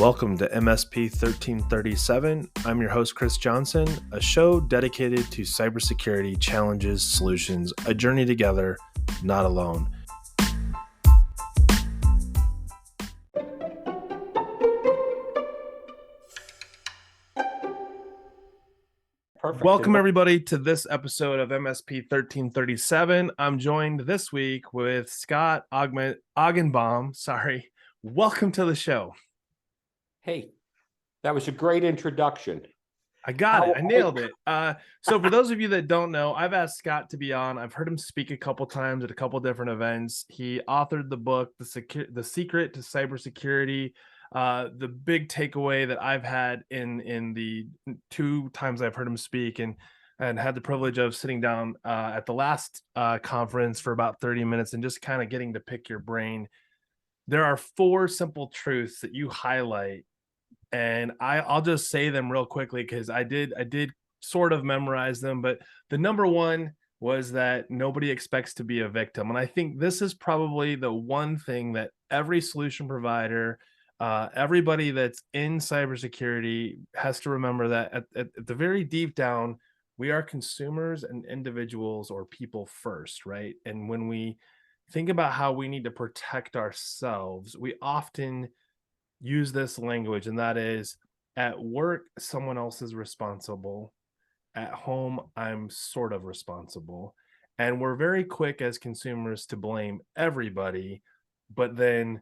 Welcome to MSP 1337. I'm your host, Chris Johnson, a show dedicated to cybersecurity challenges, solutions, a journey together, not alone. Perfect. Welcome, everybody, to this episode of MSP 1337. I'm joined this week with Scott Augenbaum. Sorry. Welcome to the show. Hey, that was a great introduction. I got it. I nailed it. So for those of you that don't know, I've asked Scott to be on. I've heard him speak a couple times at a couple different events. He authored the book, The Secret to Cybersecurity. The big takeaway that I've had in the 2 times I've heard him speak and had the privilege of sitting down at the last conference for about 30 minutes and just kind of getting to pick your brain. There are 4 simple truths that you highlight, and I'll just say them real quickly because I did sort of memorize them. But the number one was that nobody expects to be a victim, and I think this is probably the one thing that every solution provider, everybody that's in cybersecurity has to remember, that at the very deep down, we are consumers and individuals or people first, right? And when we think about how we need to protect ourselves, we often use this language, and that is, at work someone else is responsible, at home I'm sort of responsible, and we're very quick as consumers to blame everybody, but then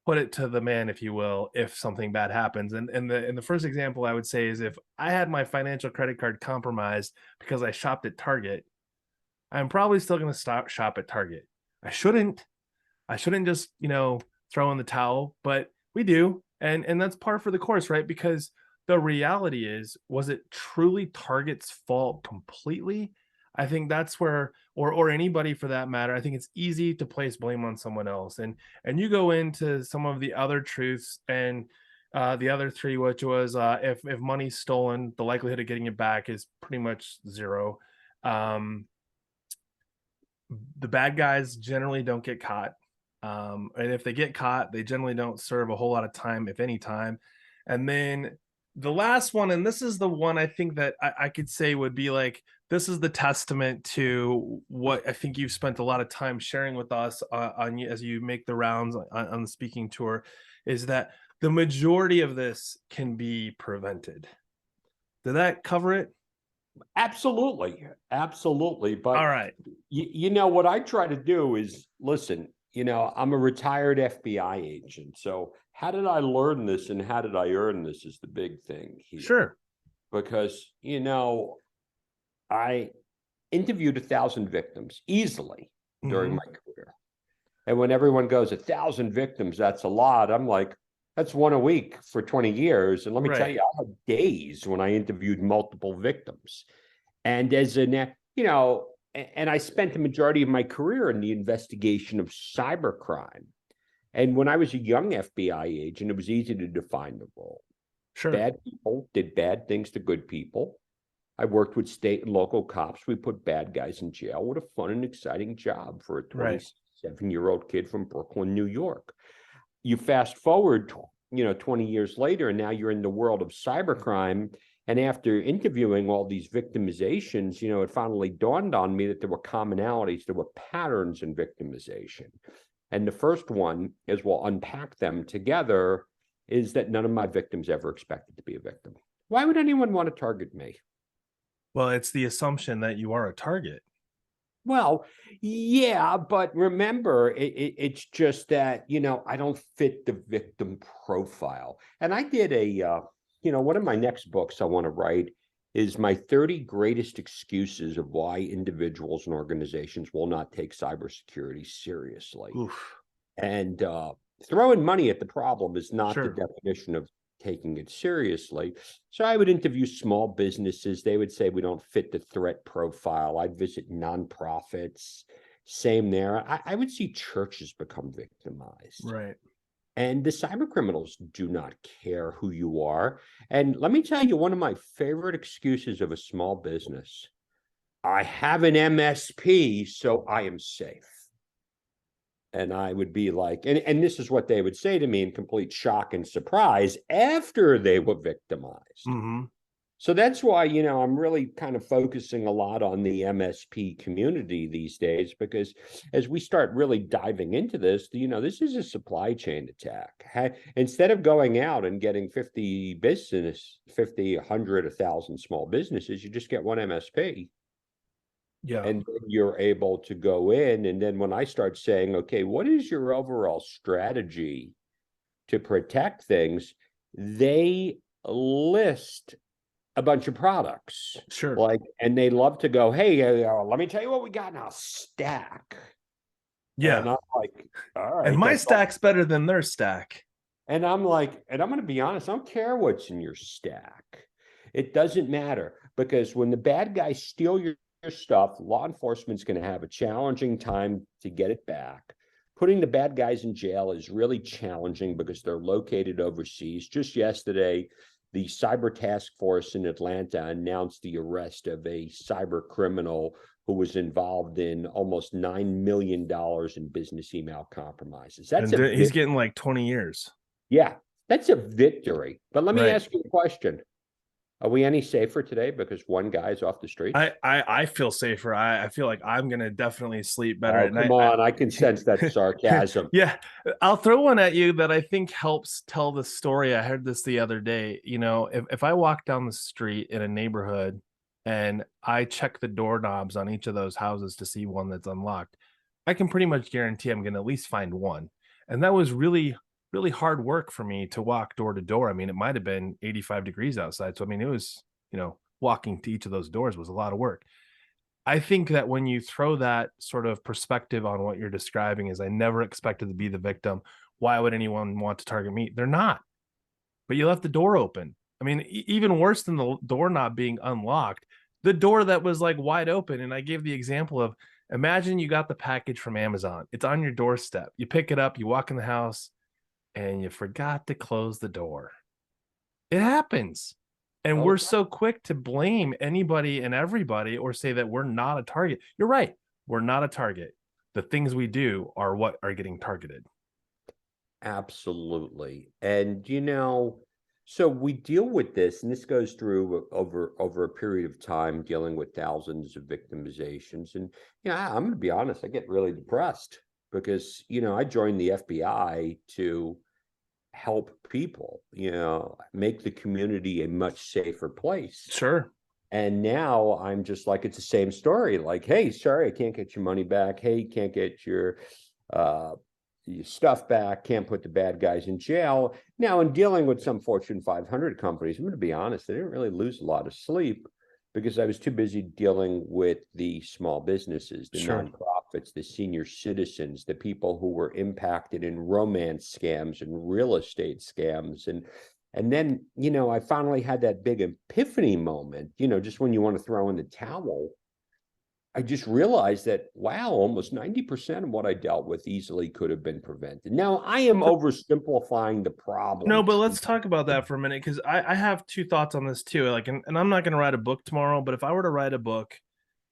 put it to the man, if you will, if something bad happens. And the first example I would say is, if I had my financial credit card compromised because I shopped at Target, I'm probably still going to shop at Target. I shouldn't just throw in the towel, but we do, and that's par for the course, right? Because the reality is, was it truly Target's fault completely? I think that's where, or anybody for that matter, I think it's easy to place blame on someone else. And you go into some of the other truths, and the other 3, which was, if money's stolen, the likelihood of getting it back is pretty much 0. The bad guys generally don't get caught. And if they get caught, they generally don't serve a whole lot of time, if any time. And then the last one, and this is the one I think that I could say would be like, this is the testament to what I think you've spent a lot of time sharing with us as you make the rounds on the speaking tour, is that the majority of this can be prevented. Did that cover it? Absolutely. But all right, what I try to do is, listen, I'm a retired FBI agent. So how did I learn this and how did I earn this is the big thing here. Sure. Because, I interviewed 1,000 victims easily during my career. And when everyone goes, 1,000 victims, that's a lot. I'm like, that's 1 a week for 20 years. And let me tell you, I had days when I interviewed multiple victims. And and I spent the majority of my career in the investigation of cybercrime. And when I was a young FBI agent, it was easy to define the role. Sure. Bad people did bad things to good people. I worked with state and local cops. We put bad guys in jail. What a fun and exciting job for a 27-year-old kid from Brooklyn, New York. You fast forward, 20 years later, and now you're in the world of cybercrime. And after interviewing all these victimizations, it finally dawned on me that there were commonalities, there were patterns in victimization. And the first one, as we'll unpack them together, is that none of my victims ever expected to be a victim. Why would anyone want to target me? Well, it's the assumption that you are a target. Well, yeah, but remember, it's just that, I don't fit the victim profile. And I did one of my next books I want to write is my 30 greatest excuses of why individuals and organizations will not take cybersecurity seriously. Oof. And throwing money at the problem is not Sure. the definition of taking it seriously. So I would interview small businesses. They would say we don't fit the threat profile. I'd visit nonprofits. Same there. I would see churches become victimized. Right. And the cyber criminals do not care who you are. And let me tell you, one of my favorite excuses of a small business: I have an MSP, so I am safe. And I would be like, and this is what they would say to me in complete shock and surprise after they were victimized. Mm-hmm. So that's why, I'm really kind of focusing a lot on the MSP community these days, because as we start really diving into this, this is a supply chain attack. Instead of going out and getting 50, 100, 1,000 small businesses, you just get one MSP. Yeah, And then you're able to go in. And then when I start saying, okay, what is your overall strategy to protect things? They list a bunch of products, sure. like, and they love to go, hey, let me tell you what we got now, stack. Yeah. And I'm like, all And right, my that's all. stack's better than their stack. And I'm like, and I'm going to be honest, I don't care what's in your stack. It doesn't matter, because when the bad guys steal your stuff, law enforcement's going to have a challenging time to get it back. Putting the bad guys in jail is really challenging because they're located overseas. Just yesterday, the Cyber Task Force in Atlanta announced the arrest of a cyber criminal who was involved in almost $9 million in business email compromises. That's And a he's big, getting like 20 years. yeah, that's a victory. But let me Right. ask you a question. Are we any safer today because one guy's off the streets? I feel safer. I feel like I'm gonna definitely sleep better Oh, at come night. on. I can sense that sarcasm. Yeah, I'll throw one at you that I think helps tell the story. I heard this the other day. If I walk down the street in a neighborhood and I check the doorknobs on each of those houses to see one that's unlocked, I can pretty much guarantee I'm gonna at least find one. And that was really, really hard work for me to walk door to door. I mean, it might have been 85 degrees outside. So I mean, it was, walking to each of those doors was a lot of work. I think that when you throw that sort of perspective on what you're describing is I never expected to be the victim. Why would anyone want to target me? They're not. But you left the door open. I mean, even worse than the door not being unlocked, the door that was like wide open. And I gave the example of imagine you got the package from Amazon. It's on your doorstep. You pick it up, you walk in the house, and you forgot to close the door. It happens. And Oh, we're so quick to blame anybody and everybody or say that we're not a target. You're right. We're not a target. The things we do are what are getting targeted. absolutely. And so we deal with this, and this goes through over a period of time, dealing with thousands of victimizations. And I'm going to be honest, I get really depressed because I joined the FBI to help people, make the community a much safer place. Sure. And now I'm just like, it's the same story. Like, hey, sorry, I can't get your money back. Hey, can't get uh, your stuff back. Can't put the bad guys in jail. Now, in dealing with some Fortune 500 companies, I'm going to be honest, I didn't really lose a lot of sleep because I was too busy dealing with the small businesses, the Sure. nonprofits, the senior citizens, the people who were impacted in romance scams and real estate scams. And then, I finally had that big epiphany moment, just when you want to throw in the towel. I just realized that, wow, almost 90% of what I dealt with easily could have been prevented. Now, I am oversimplifying the No, problem. but let's talk about that for a minute because I have two thoughts on this too. Like, and I'm not going to write a book tomorrow, but if I were to write a book,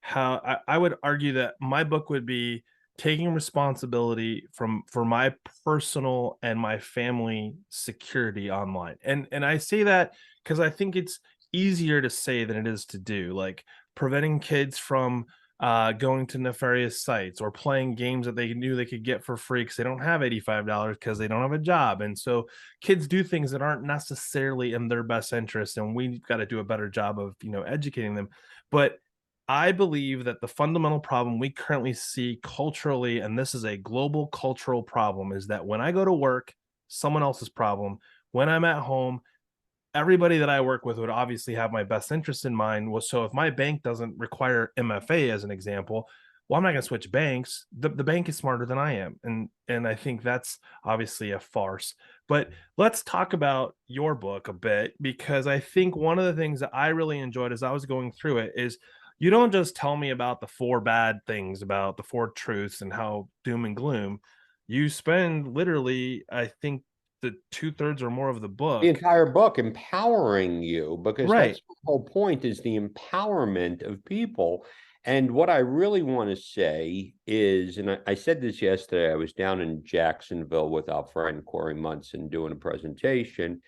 how I would argue that my book would be taking responsibility for my personal and my family security online. And I say that because I think it's easier to say than it is to do. Like preventing kids from going to nefarious sites or playing games that they knew they could get for free because they don't have $85 because they don't have a job. And so kids do things that aren't necessarily in their best interest. And we've got to do a better job of, educating them. But I believe that the fundamental problem we currently see culturally, and this is a global cultural problem, is that when I go to work, someone else's problem. When I'm at home, everybody that I work with would obviously have my best interest in mind. Well, so if my bank doesn't require MFA as an example, well, I'm not going to switch banks. The bank is smarter than I am, and I think that's obviously a farce. But let's talk about your book a bit because I think one of the things that I really enjoyed as I was going through it is you don't just tell me about the four bad things, about the four truths and how doom and gloom. You spend literally, I think, the 2/3 or more of the The book. entire book empowering you, because that's Right. the whole point, is the empowerment of people. And what I really want to say is, and I said this yesterday, I was down in Jacksonville with our friend Corey Munson doing a presentation,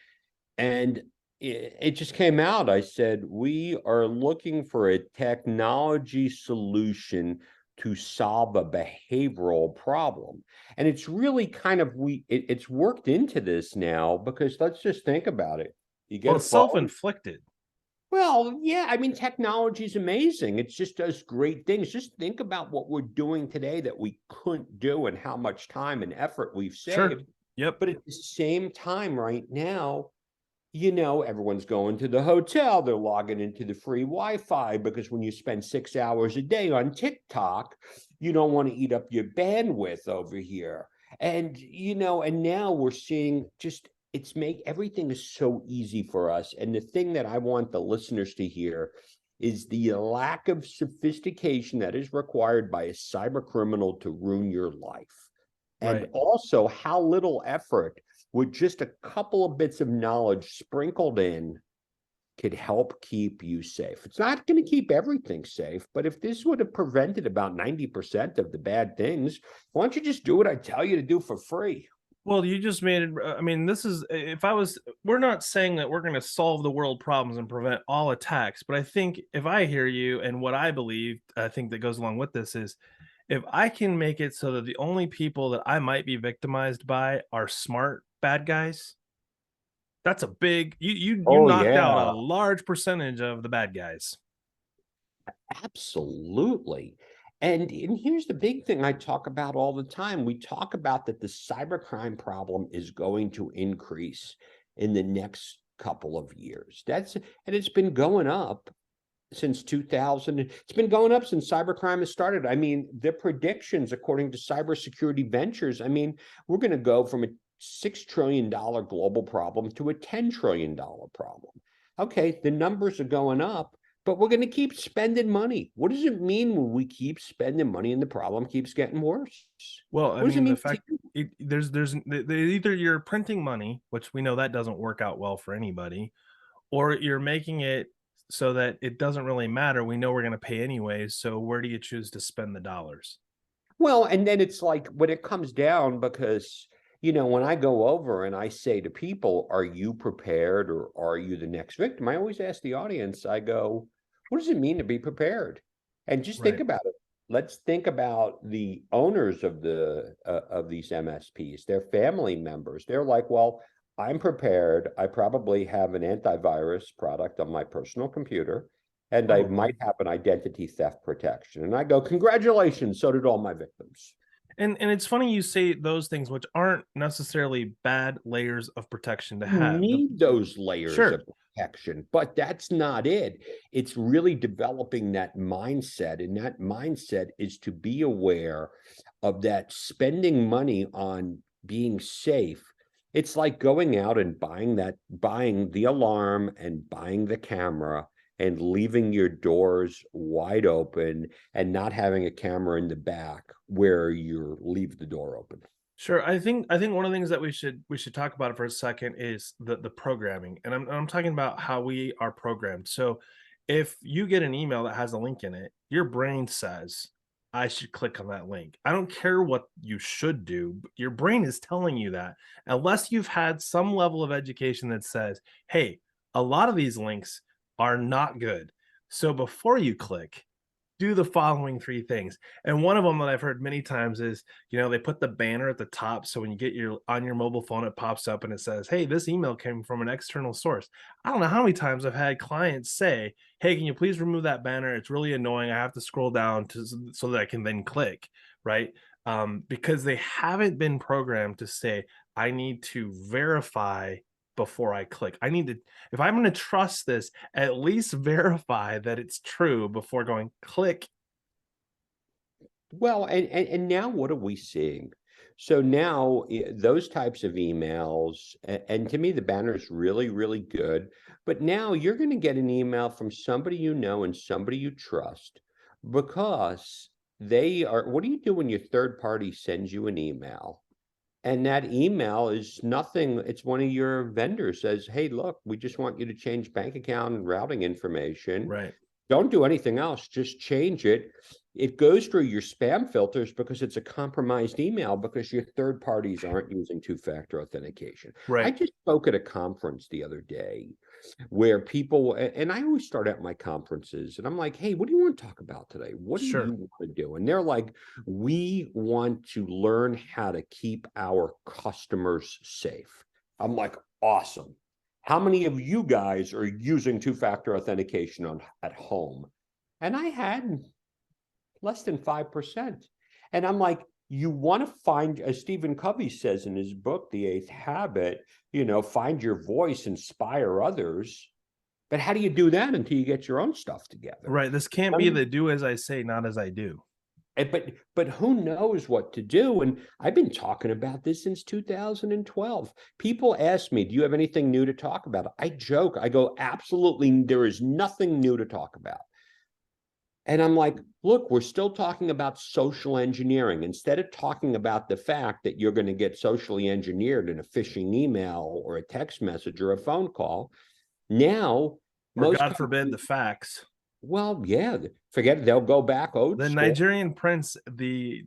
and it just came out. I said, we are looking for a technology solution to solve a behavioral problem. And it's really kind of, it's worked into this now, because let's just think about it. You get Well, a it's phone. self-inflicted. Well, yeah, I mean, technology is amazing. It just does great things. Just think about what we're doing today that we couldn't do and how much time and effort we've Sure. saved. Yep. But at the same time, right now, everyone's going to the hotel. They're logging into the free Wi-Fi, because when you spend 6 hours a day on TikTok, you don't want to eat up your bandwidth over here. And now we're seeing just everything is so easy for us. And the thing that I want the listeners to hear is the lack of sophistication that is required by a cyber criminal to ruin your life. And Right. also how little effort with just a couple of bits of knowledge sprinkled in could help keep you safe. It's not going to keep everything safe, but if this would have prevented about 90% of the bad things, why don't you just do what I tell you to do for free? Well, you just made it. I mean, this is, if I was, we're not saying that we're going to solve the world problems and prevent all attacks, but I think if I hear you and what I believe, I think that goes along with this is if I can make it so that the only people that I might be victimized by are smart bad guys, that's a big, you Oh, knocked out a yeah, large percentage of the bad guys. absolutely. And here's the big thing I talk about all the time. We talk about that the cybercrime problem is going to increase in the next couple of years. And it's been going up since 2000. It's been going up since cybercrime has started. I mean, the predictions, according to Cybersecurity Ventures, I mean, we're going to go from a $6 trillion global problem to a $10 trillion problem. Okay, the numbers are going up, but we're going to keep spending money. What does it mean when we keep spending money and the problem keeps getting worse? Well, I What does it mean, the mean to fact you? either you're printing money, which we know that doesn't work out well for anybody, or you're making it so that it doesn't really matter. We know we're going to pay anyways. So where do you choose to spend the dollars? Well, and then it's like when it comes down, because, when I go over and I say to people, are you prepared or are you the next victim? I always ask the audience, I go, what does it mean to be prepared? And just think Right. about it. Let's think about the owners of these MSPs, their family members. They're like, well, I'm prepared. I probably have an antivirus product on my personal computer, and I Probably. might have an identity theft protection. And I go, congratulations, so did all my victims. And it's funny you say those things, which aren't necessarily bad layers of protection to You have. need those layers Sure. of protection, but that's not it. It's really developing that mindset. And that mindset is to be aware of that spending money on being safe. It's like going out and buying the alarm and buying the camera and leaving your doors wide open and not having a camera in the back where you leave the door open. Sure. I think one of the things that we should talk about for a second is the programming. And I'm talking about how we are programmed. So if you get an email that has a link in it, your brain says, I should click on that link. I don't care what you should do, but your brain is telling you that unless you've had some level of education that says, hey, a lot of these links are not good. So before you click, do the following three things. And one of them that I've heard many times is, they put the banner at the top. So when you get your on your mobile phone, it pops up and it says, hey, this email came from an external source. I don't know how many times I've had clients say, hey, can you please remove that banner? It's really annoying. I have to scroll down so that I can then click, right? Because they haven't been programmed to say, I need to verify before I click. I need to, if I'm going to trust this, at least verify that it's true before going click. Well, and now what are we seeing? So now those types of emails, and to me, the banner is really, really good. But now you're going to get an email from somebody you know and somebody you trust, because they are. What do you do when your third party sends you an email? And that email is nothing. It's one of your vendors says, hey, look, we just want you to change bank account and routing information. Right. Don't do anything else. Just change it. It goes through your spam filters because it's a compromised email because your third parties aren't using two-factor authentication. I Right. just spoke at a conference the other day where people, and I always start at my conferences and I'm like, hey, what do you want to talk about today? What do you Sure. want to do? And they're like, we want to learn how to keep our customers safe. I'm like, awesome. How many of you guys are using two-factor authentication at home? And I had less than 5%. And I'm like, you want to find, as Stephen Covey says in his book, The Eighth Habit, find your voice, inspire others. But how do you do that until you get your own stuff together? Right. This can't I be mean, the do as I say, not as I do. but who knows what to do? And I've been talking about this since 2012. People ask me, do you have anything new to talk about? I joke. I go, absolutely, there is nothing new to talk about. And I'm like, look, we're still talking about social engineering. Instead of talking about the fact that you're going to get socially engineered in a phishing email or a text message or a phone call, now Or most God forbid companies, the facts. well, yeah, forget it. They'll go back old The school. Nigerian prince, the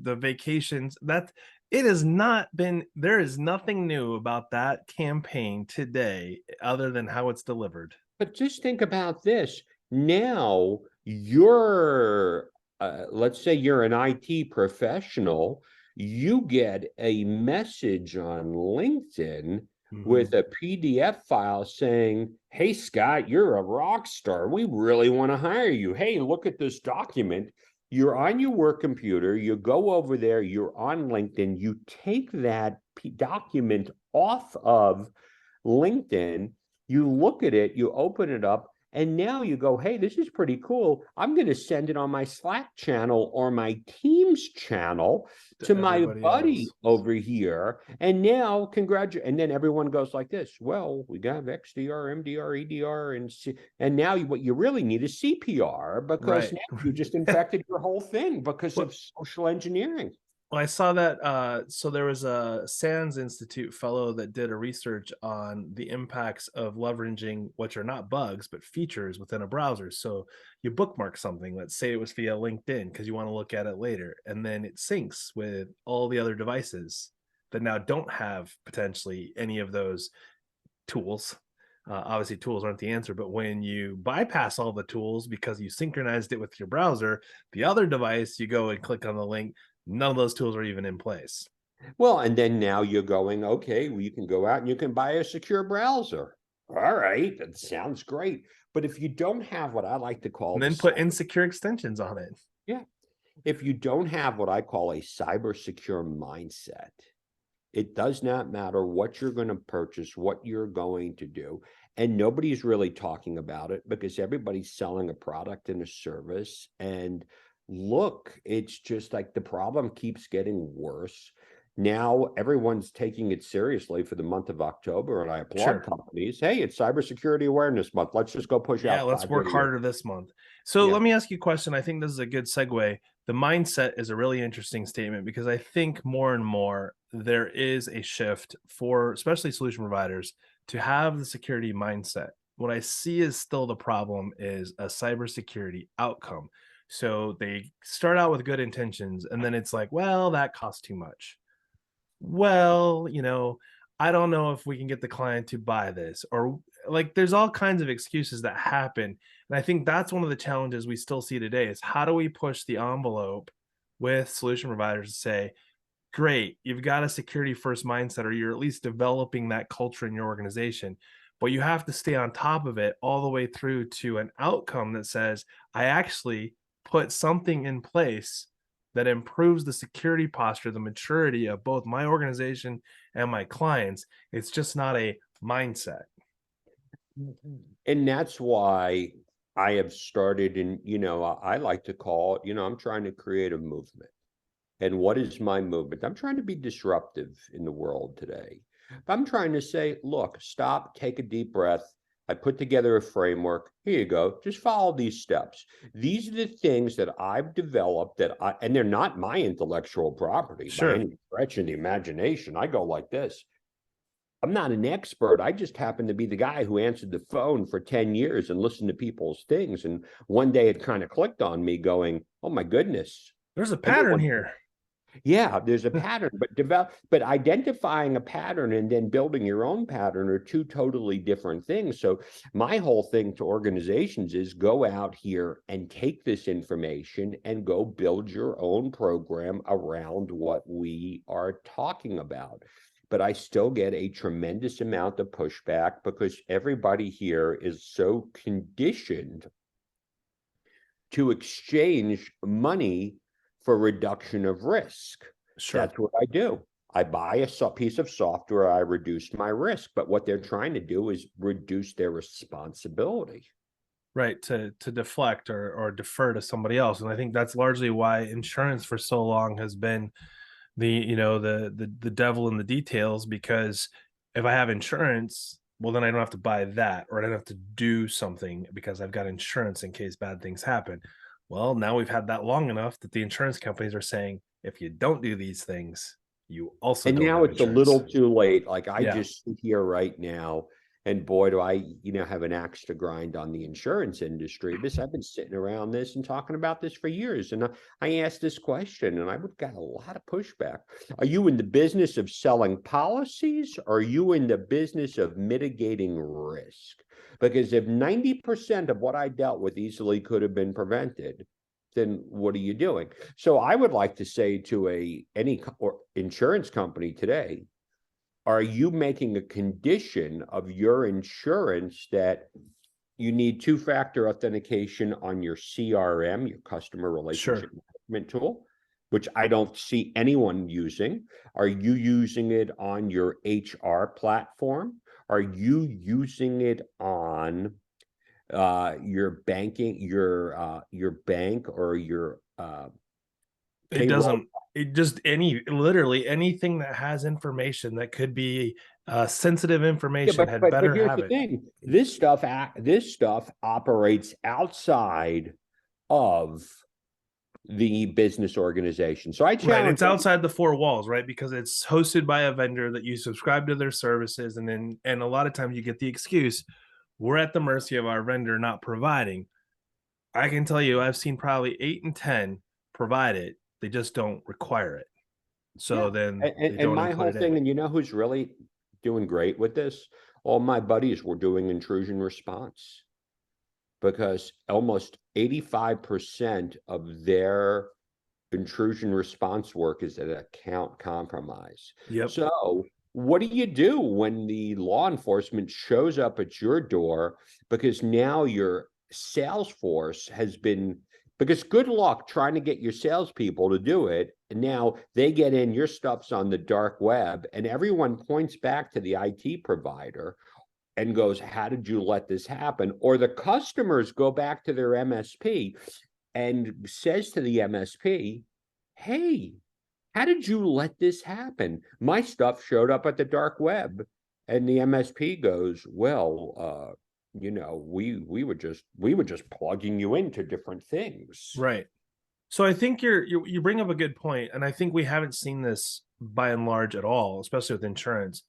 vacations, that it has not been, there is nothing new about that campaign today other than how it's delivered. But just think about this. Now you're, let's say you're an IT professional, you get a message on LinkedIn Mhm. with a PDF file saying, hey, Scott, you're a rock star. We really want to hire you. Hey, look at this document. You're on your work computer. You go over there. You're on LinkedIn. You take that document off of LinkedIn, you look at it, you open it up, and now you go, hey, this is pretty cool. I'm going to send it on my Slack channel or my Teams channel To to my everybody buddy else. over here. And now, congratulations. And then everyone goes like this. Well, we got XDR, MDR, EDR, and now what you really need is CPR because Right. now you just infected your whole thing because Well, of social engineering. I saw that. So there was a SANS Institute fellow that did a research on the impacts of leveraging, which are not bugs, but features within a browser. So you bookmark something, let's say it was via LinkedIn, because you want to look at it later, and then it syncs with all the other devices that now don't have potentially any of those tools. Obviously, tools aren't the answer, but when you bypass all the tools because you synchronized it with your browser, the other device, you go and click on the link, none of those tools are even in place. Well, and then now you're going, okay, well, you can go out and you can buy a secure browser. All right, that sounds great. But if you don't have what I like to call And the then put cyber, insecure extensions on it. yeah, if you don't have what I call a cyber secure mindset, it does not matter what you're going to purchase, what you're going to do. And nobody's really talking about it because everybody's selling a product and a service. And look, it's just like the problem keeps getting worse. Now everyone's taking it seriously for the month of October, and I applaud Sure. companies. Hey, it's Cybersecurity Awareness Month. Let's just go push Yeah, out let's 5 work videos. harder this month. So Yeah. let me ask you a question. I think this is a good segue. The mindset is a really interesting statement because I think more and more there is a shift for especially solution providers to have the security mindset. What I see is still the problem is a cybersecurity outcome. So they start out with good intentions and then it's like, well, that costs too much. Well, I don't know if we can get the client to buy this, or like there's all kinds of excuses that happen. And I think that's one of the challenges we still see today is how do we push the envelope with solution providers to say, great, you've got a security first mindset, or you're at least developing that culture in your organization. But you have to stay on top of it all the way through to an outcome that says, I actually put something in place that improves the security posture, the maturity of both my organization and my clients. It's just not a mindset. And that's why I have started, and I like to call it, I'm trying to create a movement. And what is my movement? I'm trying to be disruptive in the world today. I'm trying to say, look, stop, take a deep breath. I put together a framework. Here you go. Just follow these steps. These are the things that I've developed and they're not my intellectual property by Sure. any stretch of the imagination. I go like this. I'm not an expert. I just happened to be the guy who answered the phone for 10 years and listened to people's things. And one day it kind of clicked on me going, oh my goodness. There's a pattern Everyone, here. yeah, there's a pattern, but identifying a pattern and then building your own pattern are two totally different things. So my whole thing to organizations is go out here and take this information and go build your own program around what we are talking about. But I still get a tremendous amount of pushback because everybody here is so conditioned to exchange money for reduction of risk. Sure. That's what I do. I buy a piece of software, I reduce my risk, but what they're trying to do is reduce their responsibility. Right, to deflect or defer to somebody else. And I think that's largely why insurance for so long has been the devil in the details, because if I have insurance, well, then I don't have to buy that, or I don't have to do something because I've got insurance in case bad things happen. Well, now we've had that long enough that the insurance companies are saying, if you don't do these things, you also And don't now have it's a insurance. little too late. Like I Yeah, just sit here right now, and boy, do I, have an axe to grind on the insurance industry. I've been sitting around this and talking about this for years. And I asked this question and I would got a lot of pushback. Are you in the business of selling policies? Or are you in the business of mitigating risk? Because if 90% of what I dealt with easily could have been prevented, then what are you doing? So I would like to say to any insurance company today, are you making a condition of your insurance that you need two-factor authentication on your CRM, your customer relationship sure. management tool, which I don't see anyone using? Are you using it on your HR platform? Are you using it on your banking, your bank or your It payroll? doesn't, it just literally anything that has information that could be sensitive Yeah, information but had but but better here's have the it. thing. This stuff operates outside of the business organization. So I Right. challenge It's outside the four walls, right? Because it's hosted by a vendor that you subscribe to their services. And a lot of times you get the excuse, we're at the mercy of our vendor not providing. I can tell you, I've seen probably 8 and 10 provide it. They just don't require it. So yeah. then And, they and don't my include whole it in. thing, and you know who's really doing great with this? All my buddies were doing intrusion response because almost 85% of their intrusion response work is an account compromise. Yep. So, what do you do when the law enforcement shows up at your door because now your sales force has been, because good luck trying to get your salespeople to do it. And now they get in, your stuff's on the dark web, and everyone points back to the IT provider and goes, how did you let this happen? Or the customers go back to their MSP and says to the MSP, hey, how did you let this happen? My stuff showed up at the dark web. And the MSP goes, well, we were just plugging you into different things. Right. So I think you bring up a good point, and I think we haven't seen this by and large at all, especially with insurance.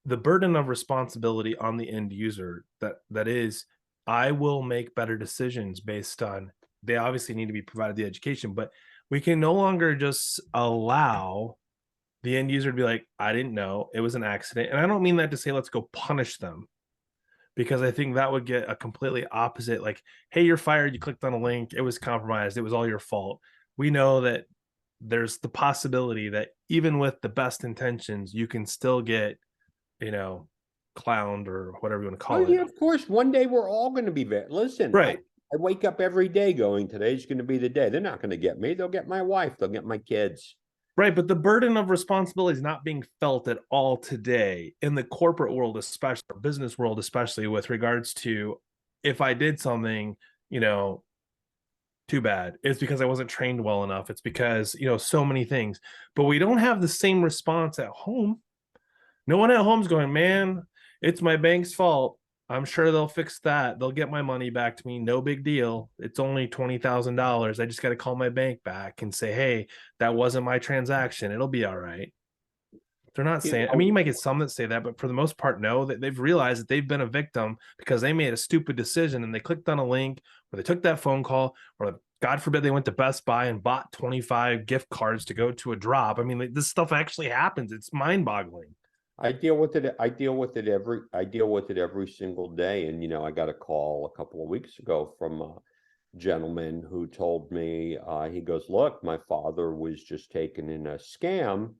The burden of responsibility on the end user, that is, I will make better decisions based on, they obviously need to be provided the education, but we can no longer just allow the end user to be like, I didn't know, it was an accident. And I don't mean that to say let's go punish them, because I think that would get a completely opposite, like, hey, you're fired, you clicked on a link, it was compromised, it was all your fault. We know that there's the possibility that even with the best intentions, you can still get, you know, clowned or whatever you want to Oh call it. yeah, of course. One day we're all going to be there. Listen, I, Right. I wake up every day going, today's going to be the day. They're not going to get me. They'll get my wife. They'll get my kids. Right. But the burden of responsibility is not being felt at all today in the corporate world, especially, or business world, especially with regards to, if I did something, you know, too bad. It's because I wasn't trained well enough. It's because, so many things. But we don't have the same response at home. No one at home's going, man, it's my bank's fault. I'm sure they'll fix that. They'll get my money back to me. No big deal. It's only $20,000. I just got to call my bank back and say, hey, that wasn't my transaction. It'll be all right. They're not You saying, I mean, you know, might get some that say that, but for the most part, no, that they've realized that they've been a victim because they made a stupid decision and they clicked on a link or they took that phone call or God forbid they went to Best Buy and bought 25 gift cards to go to a drop. I mean, like, this stuff actually happens. It's mind boggling. I deal with it. I deal with it every single day. And, I got a call a couple of weeks ago from a gentleman who told me, he goes, look, my father was just taken in a scam.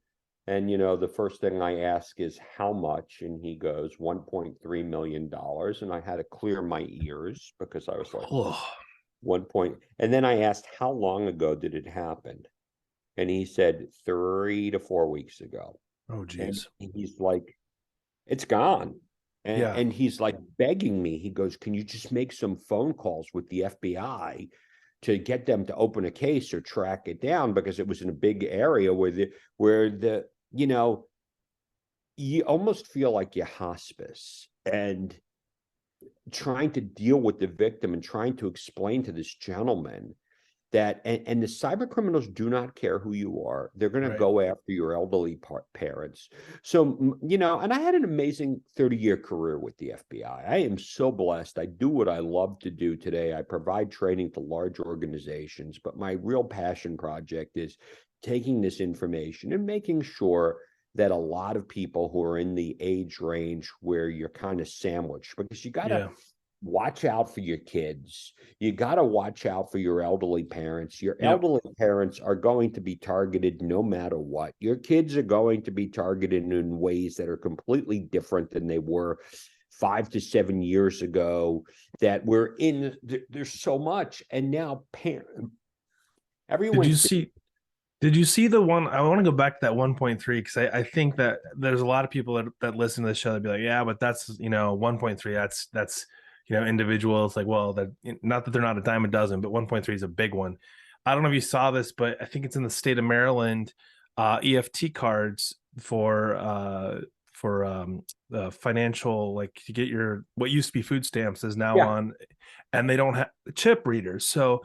And, the first thing I ask is how much? And he goes, $1.3 million. And I had to clear my ears because I was like, Oh, one point. And then I asked, how long ago did it happen? And he said 3 to 4 weeks ago. oh, And geez. he's like, it's gone. And, Yeah. and he's like begging me. He goes, can you just make some phone calls with the FBI to get them to open a case or track it down? Because it was in a big area where you almost feel like you're hospice and trying to deal with the victim and trying to explain to this gentleman that and the cyber criminals do not care who you are. They're going to Right. go after your elderly parents. So, and I had an amazing 30-year career with the FBI. I am so blessed. I do what I love to do today. I provide training to large organizations, but my real passion project is taking this information and making sure that a lot of people who are in the age range where you're kind of sandwiched, because you got to Yeah. watch out for your kids. You got to watch out for your elderly parents. Your Yep. elderly parents are going to be targeted no matter what. Your kids are going to be targeted in ways that are completely different than they were 5 to 7 years ago. That we're in, there's so much. And now Did you everyone's, see Did you see the one? I want to go back to that 1.3 because I think that there's a lot of people that listen to the show that be like, yeah, but that's 1.3. That's individual. It's like, well, that not that they're not a dime a dozen, but 1.3 is a big one. I don't know if you saw this, but I think it's in the state of Maryland. EFT cards for financial, like to get your what used to be food stamps is now yeah. on, and they don't have chip readers. So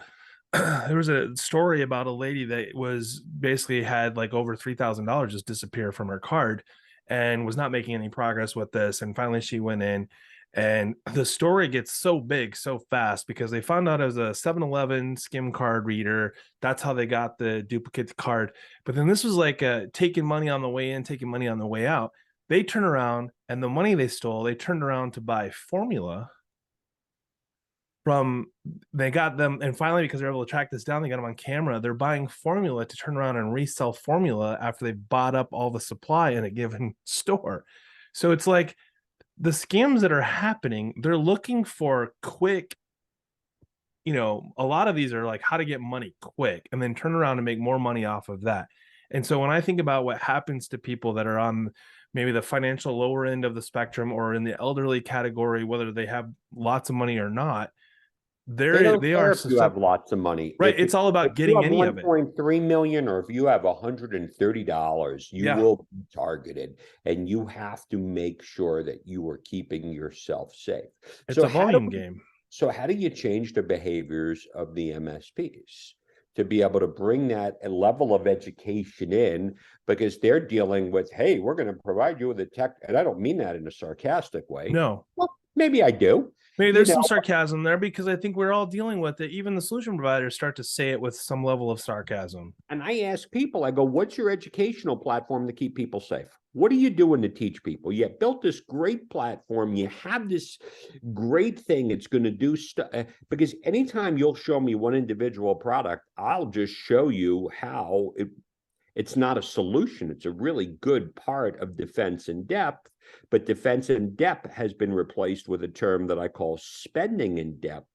there was a story about a lady that was basically had like over $3,000 just disappear from her card and was not making any progress with this. And finally, she went in, and the story gets so big so fast because they found out it was a 7-Eleven skim card reader. That's how they got the duplicate card. But then this was like taking money on the way in, taking money on the way out. They turn around and the money they stole, they turned around to buy formula from they got them, and finally because they're able to track this down, they got them on camera. They're buying formula to turn around and resell formula after they bought up all the supply in a given store. So it's like the scams that are happening, they're looking for quick, a lot of these are like how to get money quick and then turn around and make more money off of that. And so when I think about what happens to people that are on maybe the financial lower end of the spectrum or in the elderly category, whether they have lots of money or not, They don't they care are if you have susceptible. lots of money. Right. It's all If about you getting have any of it. 1.3 million or if you have $130, you Yeah. will be targeted, and you have to make sure that you are keeping yourself safe. It's So a how do volume we, game. so how do you change the behaviors of the MSPs to be able to bring that a level of education in, because they're dealing with, hey, we're going to provide you with a tech, and I don't mean that in a sarcastic way. No. Well, maybe I do. Maybe You there's know, some sarcasm there because I think we're all dealing with it. Even the solution providers start to say it with some level of sarcasm. And I ask people, I go, what's your educational platform to keep people safe? What are you doing to teach people? You built this great platform. You have this great thing. It's going to do stuff. Because anytime you'll show me one individual product, I'll just show you how it's not a solution. It's a really good part of defense in depth. But defense in depth has been replaced with a term that I call spending in depth,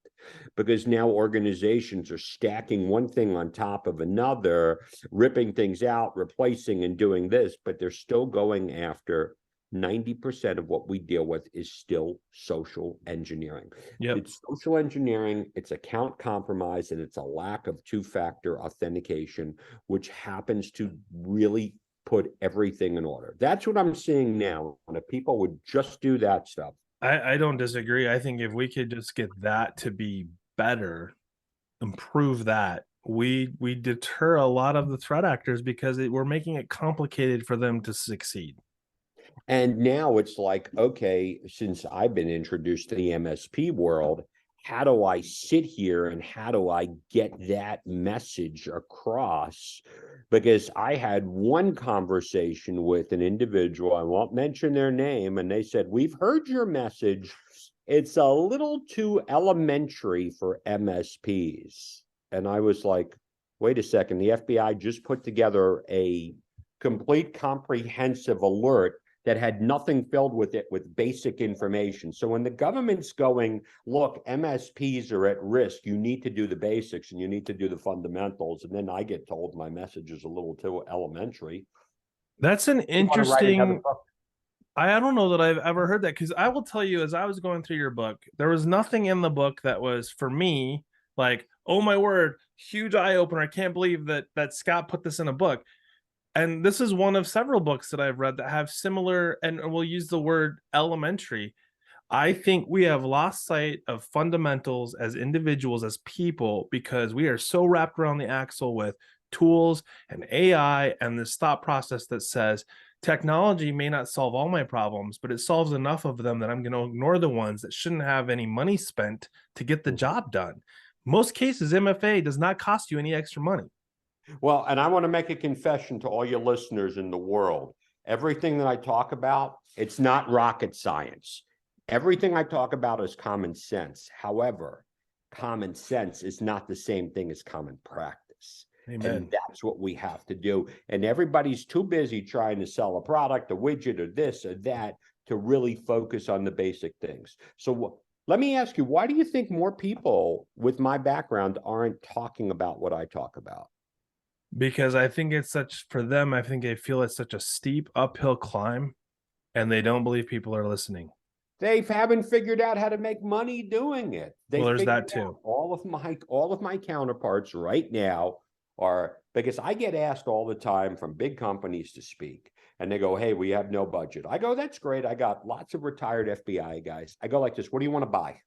because now organizations are stacking one thing on top of another, ripping things out, replacing and doing this, but they're still going after 90% of what we deal with is still social engineering. Yep. It's social engineering, it's account compromise, and it's a lack of two-factor authentication, which happens to really put everything in order. That's what I'm seeing now. And if people would just do that stuff. I don't disagree. I think if we could just get that to be better, improve that, We deter a lot of the threat actors because we're making it complicated for them to succeed. And now it's like, okay, since I've been introduced to the MSP world, how do I sit here and how do I get that message across? Because I had one conversation with an individual, I won't mention their name, and they said, we've heard your message. It's a little too elementary for MSPs. And I was like, wait a second, the FBI just put together a complete comprehensive alert that had nothing filled with it with basic information. So when the government's going, look, MSPs are at risk, you need to do the basics and you need to do the fundamentals. And then I get told my message is a little too elementary. That's an You want to write another interesting. book? I don't know that I've ever heard that, because I will tell you, as I was going through your book, there was nothing in the book that was for me like, oh my word, huge eye opener. I can't believe that Scott put this in a book. And this is one of several books that I've read that have similar, and we'll use the word elementary. I think we have lost sight of fundamentals as individuals, as people, because we are so wrapped around the axle with tools and AI and this thought process that says technology may not solve all my problems, but it solves enough of them that I'm going to ignore the ones that shouldn't have any money spent to get the job done. Most cases, MFA does not cost you any extra money. Well, and I want to make a confession to all your listeners in the world. Everything that I talk about, it's not rocket science. Everything I talk about is common sense. However, common sense is not the same thing as common practice. Amen. And that's what we have to do. And everybody's too busy trying to sell a product, a widget, or this or that to really focus on the basic things. So let me ask you, why do you think more people with my background aren't talking about what I talk about? Because I think it's such, for them, I think they feel it's such a steep uphill climb and they don't believe people are listening. They haven't figured out how to make money doing it. They Well, there's figured that too. out all of my counterparts right now are, because I get asked all the time from big companies to speak, and they go, "Hey, we have no budget." I go, "That's great. I got lots of retired FBI guys." I go like this, "What do you want to buy?"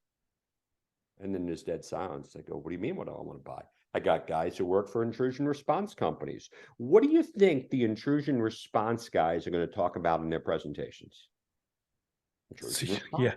And then there's dead silence. I go, "What do you mean? What do I want to buy?" I got guys who work for intrusion response companies. What do you think the intrusion response guys are going to talk about in their presentations? Intrusion response. Yeah.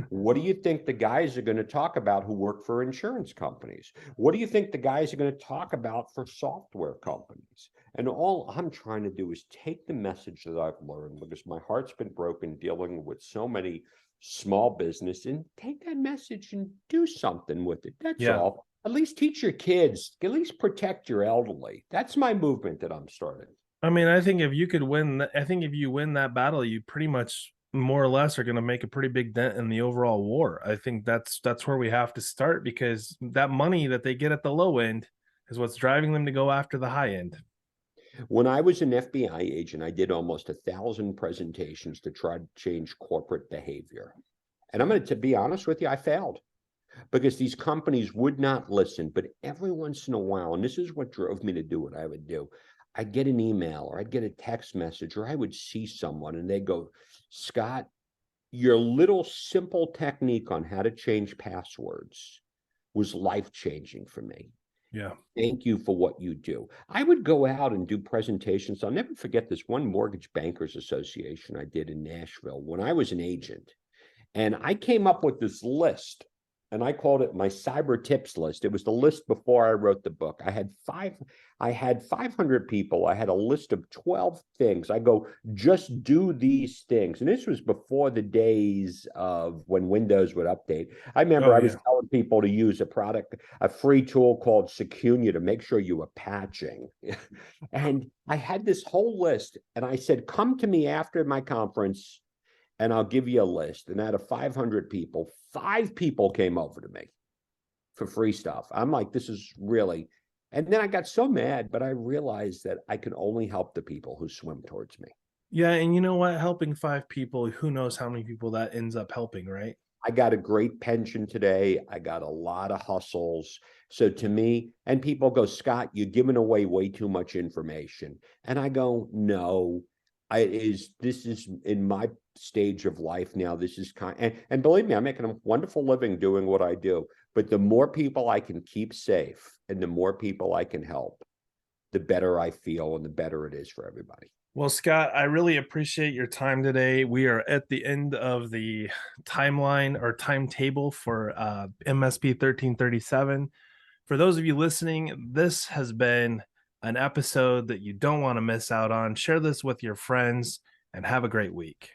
What do you think the guys are going to talk about who work for insurance companies? What do you think the guys are going to talk about for software companies? And all I'm trying to do is take the message that I've learned, because my heart's been broken dealing with so many small business, and take that message and do something with it. That's Yeah. all. At least teach your kids, at least protect your elderly. That's my movement that I'm starting. I mean, I think if you could win, I think if you win that battle, you pretty much more or less are going to make a pretty big dent in the overall war. I think that's where we have to start, because that money that they get at the low end is what's driving them to go after the high end. When I was an FBI agent, I did almost 1,000 presentations to try to change corporate behavior. And I'm going to be honest with you, I failed, because these companies would not listen. But every once in a while, and this is what drove me to do what I would do, I'd get an email or I'd get a text message, or I would see someone and they go, "Scott, your little simple technique on how to change passwords was life-changing for me. Yeah. Thank you for what you do." I would go out and do presentations. I'll never forget this one mortgage bankers association I did in Nashville when I was an agent. And I came up with this list, and I called it my cyber tips list. It was the list before I wrote the book. I had 500 people. I had a list of 12 things. I go, just do these things. And this was before the days of when Windows would update. I remember I was telling people to use a product, a free tool called Secunia, to make sure you were patching. And I had this whole list, and I said, come to me after my conference and I'll give you a list. And out of 500 people, 5 people came over to me for free stuff. I'm like, this is really, and then I got so mad, but I realized that I can only help the people who swim towards me. Yeah. And you know what? Helping 5 people, who knows how many people that ends up helping, right? I got a great pension today. I got a lot of hustles. So to me, and people go, "Scott, you're giving away way too much information." And I go, no, this is in my stage of life now. This is and believe me, I'm making a wonderful living doing what I do. But the more people I can keep safe and the more people I can help, the better I feel and the better it is for everybody. Well, Scott, I really appreciate your time today. We are at the end of the timeline or timetable for MSP 1337. For those of you listening, this has been an episode that you don't want to miss out on. Share this with your friends and have a great week.